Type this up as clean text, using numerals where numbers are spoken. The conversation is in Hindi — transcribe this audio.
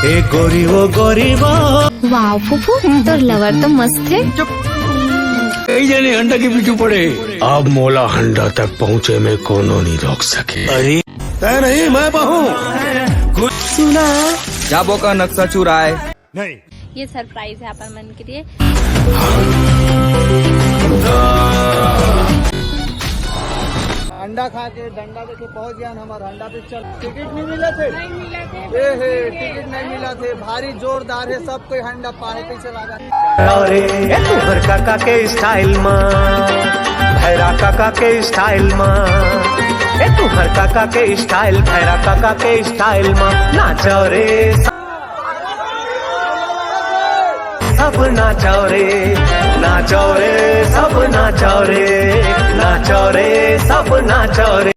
ए गोरी वो गरीब। वाह फूफू, तोर लवर तो मस्त है। जने हंडा के पीछू पड़े। अब मोला हंडा तक पहुँचे में कोनो नहीं रोक सके। अरे तय नहीं, मैं बहू। सुना जाबो का नक्शा चुराए नहीं, ये सरप्राइज है अपन मन के लिए। अंडा खा के डंडा देके पहुंच गया हमारा अंडा पे। चल टिकट नहीं मिला थे, टिकट नहीं मिला थे। भारी जोरदार है, सब कोई हंडा पानी पे चला गया। अरे तुहर काका के स्टाइल में, भैरा काका के स्टाइल में, तुहर काका के स्टाइल, भैरा काका के स्टाइल में नाचो रे, सब नाचो रे, नाचो रे, सब नाचो रे, नाचो रे, सब नाचो रे।